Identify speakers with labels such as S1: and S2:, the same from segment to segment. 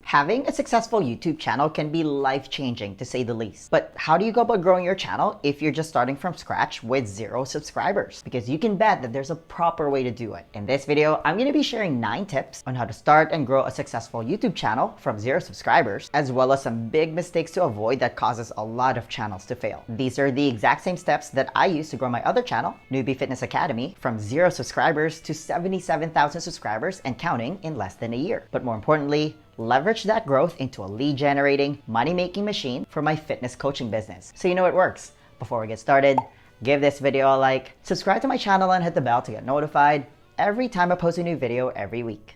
S1: Having a successful YouTube channel can be life-changing to say the least. But how do you go about growing your channel if you're just starting from scratch with 0 subscribers? Because you can bet that there's a proper way to do it. In this video, I'm going to be sharing 9 tips on how to start and grow a successful YouTube channel from 0 subscribers, as well as some big mistakes to avoid that causes a lot of channels to fail. These are the exact same steps that I used to grow my other channel, Newbie Fitness Academy, from 0 subscribers to 77,000 subscribers and counting in less than a year. But more importantly, leverage that growth into a lead-generating, money-making machine for my fitness coaching business. So you know it works. Before we get started, give this video a like, subscribe to my channel, and hit the bell to get notified every time I post a new video every week.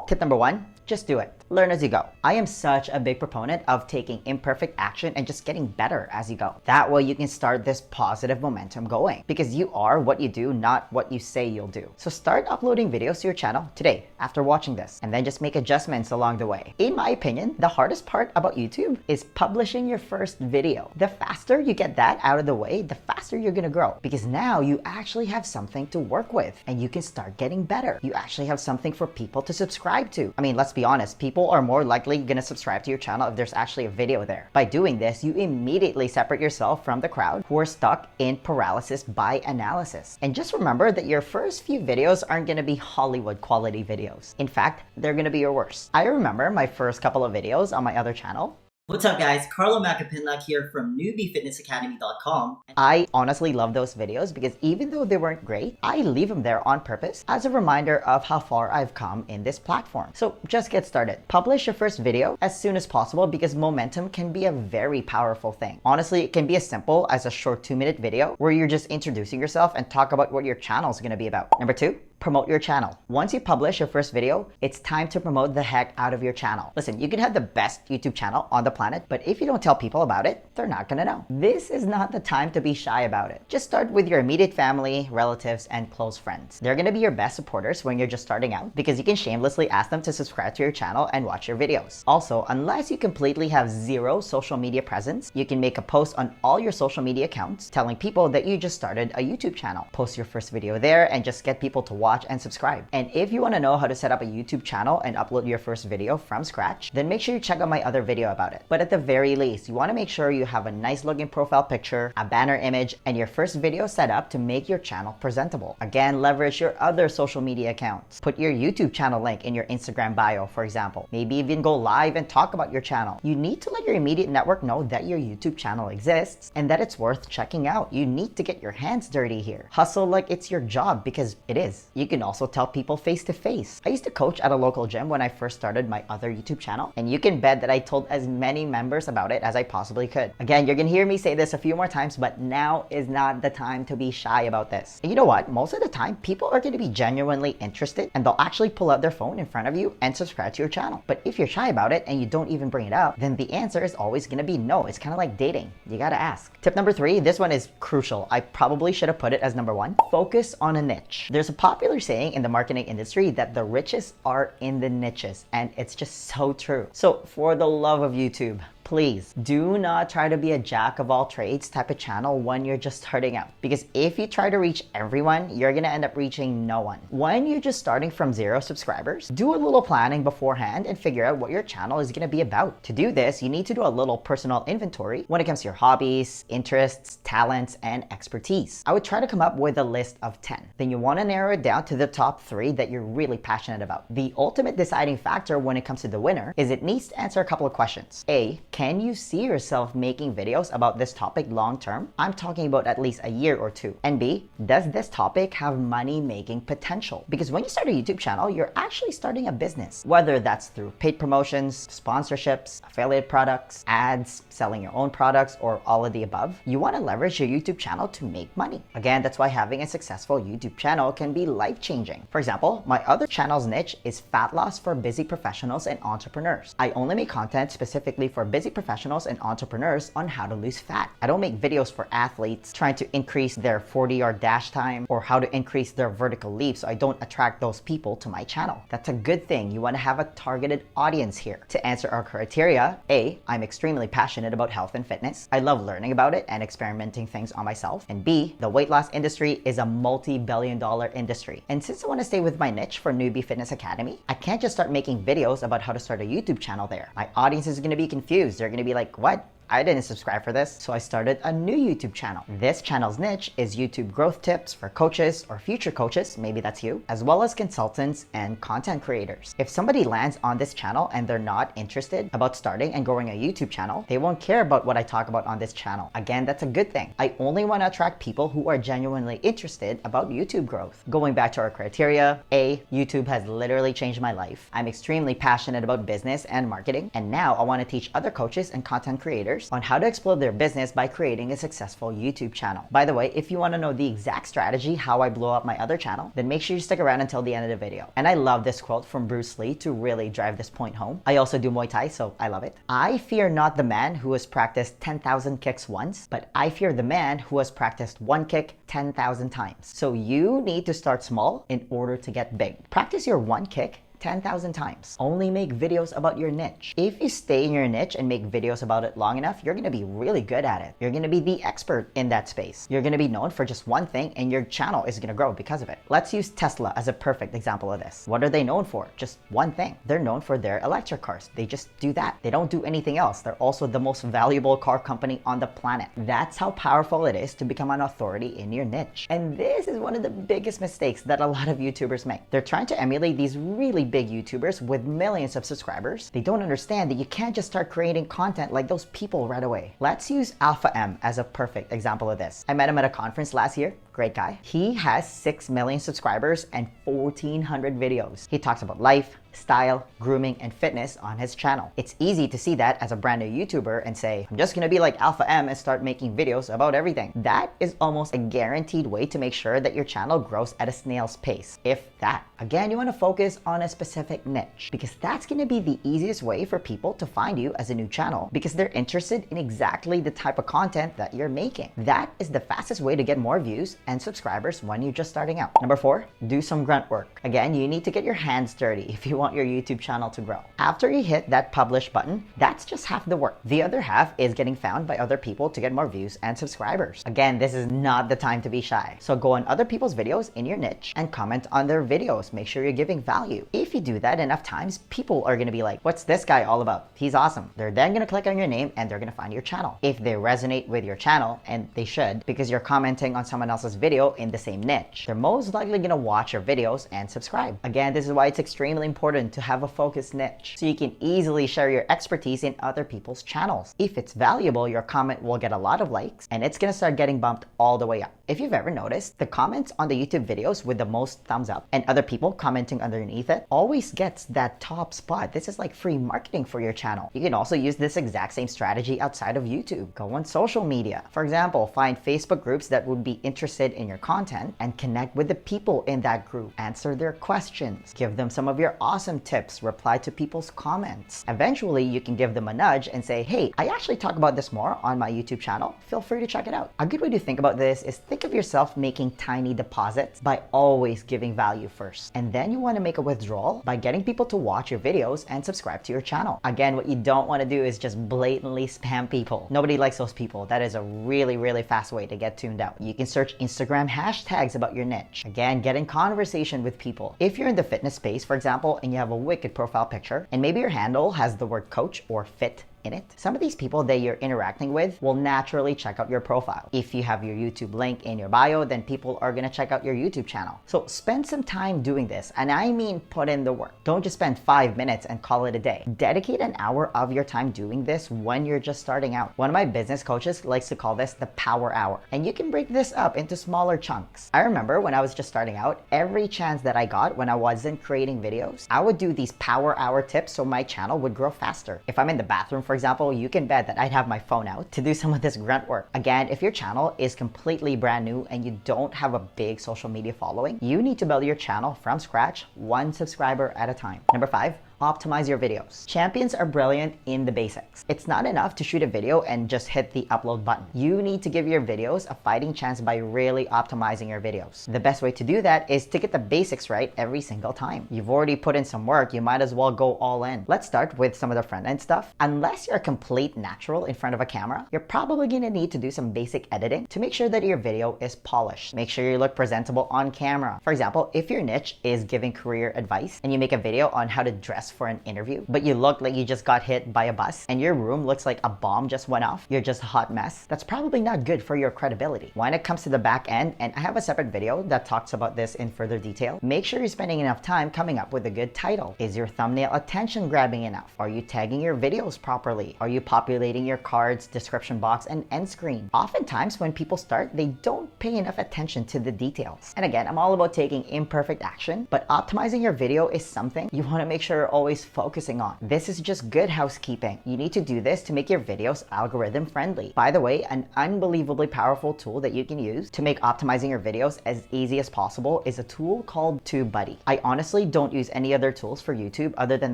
S1: Tip number 1, just do it. Learn as you go. I am such a big proponent of taking imperfect action and just getting better as you go. That way you can start this positive momentum going, because you are what you do, not what you say you'll do. So start uploading videos to your channel today after watching this, and then just make adjustments along the way. In my opinion, the hardest part about YouTube is publishing your first video. The faster you get that out of the way, the faster you're gonna grow, because now you actually have something to work with and you can start getting better. You actually have something for people to subscribe to. I mean, let's be honest, people are more likely going to subscribe to your channel if there's actually a video there. By doing this, you immediately separate yourself from the crowd who are stuck in paralysis by analysis. And just remember that your first few videos aren't going to be Hollywood quality videos. In fact, they're going to be your worst. I remember my first couple of videos on my other channel.
S2: What's up guys, Carlo Macapinlac here from newbiefitnessacademy.com.
S1: I honestly love those videos because even though they weren't great, I leave them there on purpose as a reminder of how far I've come in this platform. So just get started. Publish your first video as soon as possible because momentum can be a very powerful thing. Honestly, it can be as simple as a short 2-minute video where you're just introducing yourself and talk about what your channel is going to be about. Number 2, promote your channel. Once you publish your first video, it's time to promote the heck out of your channel. Listen, you can have the best YouTube channel on the planet, but if you don't tell people about it, they're not gonna know. This is not the time to be shy about it. Just start with your immediate family, relatives, and close friends. They're gonna be your best supporters when you're just starting out because you can shamelessly ask them to subscribe to your channel and watch your videos. Also, unless you completely have 0 social media presence, you can make a post on all your social media accounts telling people that you just started a YouTube channel. Post your first video there and just get people to watch and subscribe. And if you want to know how to set up a YouTube channel and upload your first video from scratch, then make sure you check out my other video about it. But at the very least, you want to make sure you have a nice looking profile picture, a banner image, and your first video set up to make your channel presentable. Again, leverage your other social media accounts. Put your YouTube channel link in your Instagram bio, for example. Maybe even go live and talk about your channel. You need to let your immediate network know that your YouTube channel exists and that it's worth checking out. You need to get your hands dirty here. Hustle like it's your job because it is. You can also tell people face to face. I used to coach at a local gym when I first started my other YouTube channel, and you can bet that I told as many members about it as I possibly could. Again, you're gonna hear me say this a few more times, but now is not the time to be shy about this. And you know what? Most of the time, people are gonna be genuinely interested and they'll actually pull out their phone in front of you and subscribe to your channel. But if you're shy about it and you don't even bring it up, then the answer is always gonna be no. It's kind of like dating. You gotta ask. Tip number 3, this one is crucial. I probably should have put it as number 1. Focus on a niche. There's a popular saying in the marketing industry that the richest are in the niches, and it's just so true. So for the love of YouTube, please do not try to be a jack of all trades type of channel when you're just starting out, because if you try to reach everyone, you're gonna end up reaching no one. When you're just starting from 0 subscribers, do a little planning beforehand and figure out what your channel is gonna be about. To do this, you need to do a little personal inventory when it comes to your hobbies, interests, talents, and expertise. I would try to come up with a list of 10. Then you wanna narrow it down to the top 3 that you're really passionate about. The ultimate deciding factor when it comes to the winner is it needs to answer a couple of questions. A, can you see yourself making videos about this topic long term? I'm talking about at least a year or 2. And B, does this topic have money making potential? Because when you start a YouTube channel, you're actually starting a business. Whether that's through paid promotions, sponsorships, affiliate products, ads, selling your own products, or all of the above, you want to leverage your YouTube channel to make money. Again, that's why having a successful YouTube channel can be life-changing. For example, my other channel's niche is fat loss for busy professionals and entrepreneurs. I only make content specifically for business busy professionals and entrepreneurs on how to lose fat. I don't make videos for athletes trying to increase their 40-yard dash time or how to increase their vertical leap, so I don't attract those people to my channel. That's a good thing. You want to have a targeted audience here. To answer our criteria, A, I'm extremely passionate about health and fitness. I love learning about it and experimenting things on myself. And B, the weight loss industry is a multi-billion-dollar industry. And since I want to stay with my niche for Newbie Fitness Academy, I can't just start making videos about how to start a YouTube channel there. My audience is going to be confused. They're going to be like, what? I didn't subscribe for this, so I started a new YouTube channel. This channel's niche is YouTube growth tips for coaches or future coaches, maybe that's you, as well as consultants and content creators. If somebody lands on this channel and they're not interested about starting and growing a YouTube channel, they won't care about what I talk about on this channel. Again, that's a good thing. I only want to attract people who are genuinely interested about YouTube growth. Going back to our criteria, A, YouTube has literally changed my life. I'm extremely passionate about business and marketing, and now I want to teach other coaches and content creators on how to explode their business by creating a successful YouTube channel. By the way, if you want to know the exact strategy how I blow up my other channel, then make sure you stick around until the end of the video. And I love this quote from Bruce Lee to really drive this point home. I also do Muay Thai, so I love it. I fear not the man who has practiced 10,000 kicks once, but I fear the man who has practiced one kick 10,000 times. So you need to start small in order to get big. Practice your one kick 10,000 times. Only make videos about your niche. If you stay in your niche and make videos about it long enough, you're gonna be really good at it. You're gonna be the expert in that space. You're gonna be known for just one thing and your channel is gonna grow because of it. Let's use Tesla as a perfect example of this. What are they known for? Just one thing. They're known for their electric cars. They just do that. They don't do anything else. They're also the most valuable car company on the planet. That's how powerful it is to become an authority in your niche. And this is one of the biggest mistakes that a lot of YouTubers make. They're trying to emulate these really big YouTubers with millions of subscribers. They don't understand that you can't just start creating content like those people right away. Let's use Alpha M as a perfect example of this. I met him at a conference last year. Great guy. He has 6 million subscribers and 1,400 videos. He talks about life, style, grooming, and fitness on his channel. It's easy to see that as a brand new YouTuber and say, I'm just gonna be like Alpha M and start making videos about everything. That is almost a guaranteed way to make sure that your channel grows at a snail's pace, if that. Again, you wanna focus on a specific niche because that's gonna be the easiest way for people to find you as a new channel because they're interested in exactly the type of content that you're making. That is the fastest way to get more views and subscribers when you're just starting out. Number 4, do some grunt work. Again, you need to get your hands dirty if you want your YouTube channel to grow. After you hit that publish button, that's just half the work. The other half is getting found by other people to get more views and subscribers. Again, this is not the time to be shy. So go on other people's videos in your niche and comment on their videos. Make sure you're giving value. If you do that enough times, people are gonna be like, what's this guy all about? He's awesome. They're then gonna click on your name and they're gonna find your channel. If they resonate with your channel, and they should, because you're commenting on someone else's video in the same niche, they're most likely gonna watch your videos and subscribe. Again, this is why it's extremely important to have a focused niche so you can easily share your expertise in other people's channels. If it's valuable, your comment will get a lot of likes and it's gonna start getting bumped all the way up. If you've ever noticed, the comments on the YouTube videos with the most thumbs up and other people commenting underneath it always gets that top spot. This is like free marketing for your channel. You can also use this exact same strategy outside of YouTube. Go on social media. For example, find Facebook groups that would be interested in your content and connect with the people in that group. Answer their questions. Give them some of your awesome tips. Reply to people's comments. Eventually, you can give them a nudge and say, hey, I actually talk about this more on my YouTube channel. Feel free to check it out. A good way to think about this is think of yourself making tiny deposits by always giving value first. And then you want to make a withdrawal by getting people to watch your videos and subscribe to your channel. Again, what you don't want to do is just blatantly spam people. Nobody likes those people. That is a really, really fast way to get tuned out. You can search Instagram hashtags about your niche. Again, get in conversation with people. If you're in the fitness space, for example, and you have a wicked profile picture, and maybe your handle has the word coach or fit in it, some of these people that you're interacting with will naturally check out your profile. If you have your YouTube link in your bio, then people are gonna check out your YouTube channel. So spend some time doing this, and I mean put in the work. Don't just spend 5 minutes and call it a day. Dedicate an hour of your time doing this when you're just starting out. One of my business coaches likes to call this the power hour, and you can break this up into smaller chunks. I remember when I was just starting out, every chance that I got when I wasn't creating videos, I would do these power hour tips so my channel would grow faster. If I'm in the bathroom, for example, you can bet that I'd have my phone out to do some of this grunt work. Again, if your channel is completely brand new and you don't have a big social media following, you need to build your channel from scratch, one subscriber at a time. Number 5, Optimize your videos. Champions are brilliant in the basics. It's not enough to shoot a video and just hit the upload button. You need to give your videos a fighting chance by really optimizing your videos. The best way to do that is to get the basics right every single time. You've already put in some work, you might as well go all in. Let's start with some of the front end stuff. Unless you're a complete natural in front of a camera, you're probably gonna need to do some basic editing to make sure that your video is polished. Make sure you look presentable on camera. For example, if your niche is giving career advice and you make a video on how to dress for an interview, but you look like you just got hit by a bus and your room looks like a bomb just went off, you're just a hot mess, that's probably not good for your credibility. When it comes to the back end, and I have a separate video that talks about this in further detail, make sure you're spending enough time coming up with a good title. Is your thumbnail attention grabbing enough? Are you tagging your videos properly? Are you populating your cards, description box, and end screen? Oftentimes when people start, they don't pay enough attention to the details. And again, I'm all about taking imperfect action, but optimizing your video is something you want to make sure you're always focusing on. This is just good housekeeping. You need to do this to make your videos algorithm friendly. By the way, an unbelievably powerful tool that you can use to make optimizing your videos as easy as possible is a tool called TubeBuddy. I honestly don't use any other tools for YouTube other than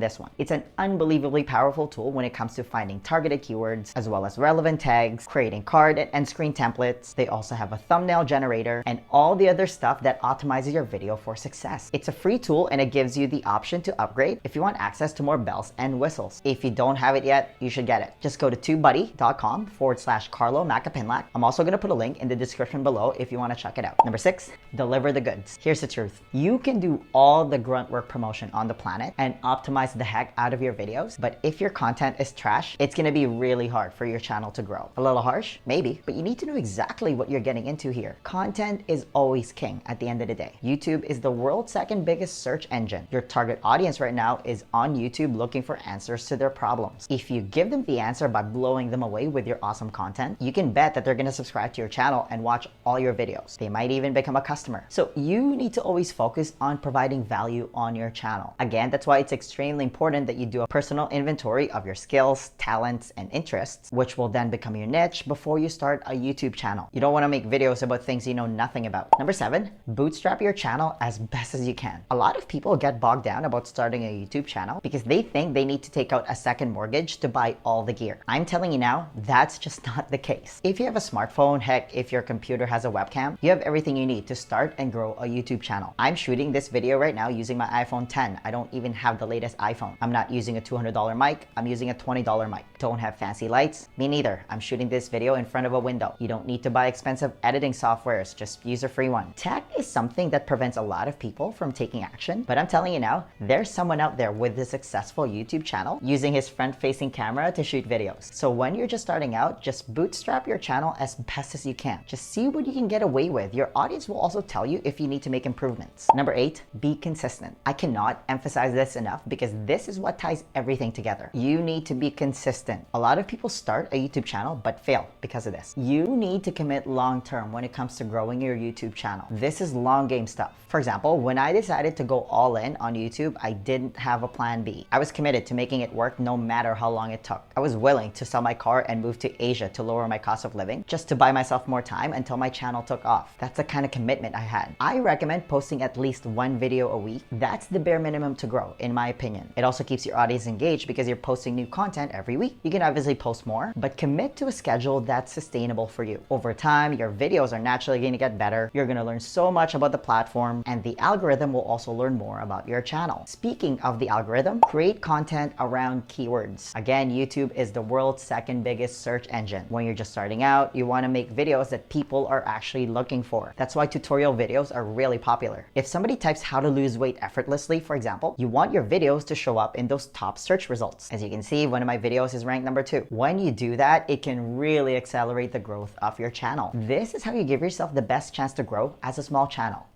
S1: this one. It's an unbelievably powerful tool when it comes to finding targeted keywords, as well as relevant tags, creating card and end screen templates. They also have a thumbnail generator and all the other stuff that optimizes your video for success. It's a free tool and it gives you the option to upgrade if you want access to more bells and whistles. If you don't have it yet, you should get it. Just go to tubebuddy.com/Carlo Macapinlac. I'm also going to put a link in the description below if you want to check it out. Number 6, deliver the goods. Here's the truth. You can do all the grunt work promotion on the planet and optimize the heck out of your videos, but if your content is trash, it's going to be really hard for your channel to grow. A little harsh? Maybe, but you need to know exactly what you're getting into here. Content is always king at the end of the day. YouTube is the world's second biggest search engine. Your target audience right now is on YouTube looking for answers to their problems. If you give them the answer by blowing them away with your awesome content, you can bet that they're going to subscribe to your channel and watch all your videos. They might even become a customer. So you need to always focus on providing value on your channel. Again, that's why it's extremely important that you do a personal inventory of your skills, talents, and interests, which will then become your niche before you start a YouTube channel. You don't want to make videos about things you know nothing about. Number 7, bootstrap your channel as best as you can. A lot of people get bogged down about starting a YouTube channel because they think they need to take out a second mortgage to buy all the gear. I'm telling you now, that's just not the case. If you have a smartphone, heck, if your computer has a webcam, you have everything you need to start and grow a YouTube channel. I'm shooting this video right now using my iPhone 10. I don't even have the latest iPhone. I'm not using a $200 mic. I'm using a $20 mic. Don't have fancy lights? Me neither. I'm shooting this video in front of a window. You don't need to buy expensive editing softwares. Just use a free one. Tech is something that prevents a lot of people from taking action, but I'm telling you now, there's someone out there with a successful YouTube channel using his front-facing camera to shoot videos. So when you're just starting out, just bootstrap your channel as best as you can. Just see what you can get away with. Your audience will also tell you if you need to make improvements. Number 8, be consistent. I cannot emphasize this enough because this is what ties everything together. You need to be consistent. A lot of people start a YouTube channel but fail because of this. You need to commit long-term when it comes to growing your YouTube channel. This is long game stuff. For example, when I decided to go all in on YouTube, I didn't have a plan B. I was committed to making it work no matter how long it took. I was willing to sell my car and move to Asia to lower my cost of living just to buy myself more time until my channel took off. That's the kind of commitment I had. I recommend posting at least one video a week. That's the bare minimum to grow, in my opinion. It also keeps your audience engaged because you're posting new content every week. You can obviously post more, but commit to a schedule that's sustainable for you. Over time, your videos are naturally going to get better. You're going to learn so much about the platform, and the algorithm will also learn more about your channel. Speaking of the algorithm, create content around keywords. Again, YouTube is the world's second biggest search engine. When you're just starting out, you want to make videos that people are actually looking for. That's why tutorial videos are really popular. If somebody types how to lose weight effortlessly, for example, you want your videos to show up in those top search results. As you can see, one of my videos is ranked number 2. When you do that, it can really accelerate the growth of your channel. This is how you give yourself the best chance to grow as a small channel.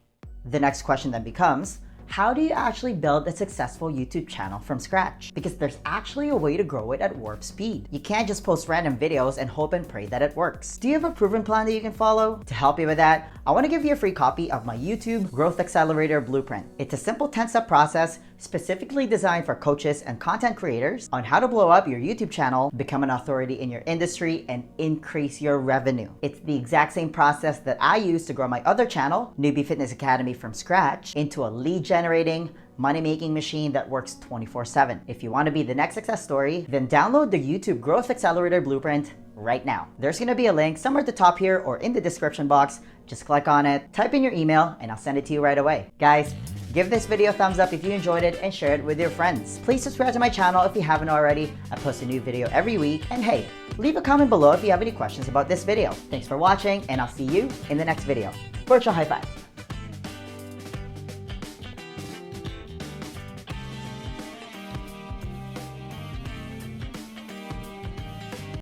S1: The next question then becomes, how do you actually build a successful YouTube channel from scratch? Because there's actually a way to grow it at warp speed. You can't just post random videos and hope and pray that it works. Do you have a proven plan that you can follow? To help you with that, I want to give you a free copy of my YouTube Growth Accelerator Blueprint. It's a simple 10-step process specifically designed for coaches and content creators on how to blow up your YouTube channel, become an authority in your industry, and increase your revenue. It's the exact same process that I use to grow my other channel, Newbie Fitness Academy, from scratch into a lead generating, money-making machine that works 24/7. If you want to be the next success story, then download the YouTube Growth Accelerator Blueprint right now. There's going to be a link somewhere at the top here or in the description box. Just click on it, type in your email, and I'll send it to you right away. Guys, give this video a thumbs up if you enjoyed it and share it with your friends. Please subscribe to my channel if you haven't already. I post a new video every week. And hey, leave a comment below if you have any questions about this video. Thanks for watching, and I'll see you in the next video. Virtual high five.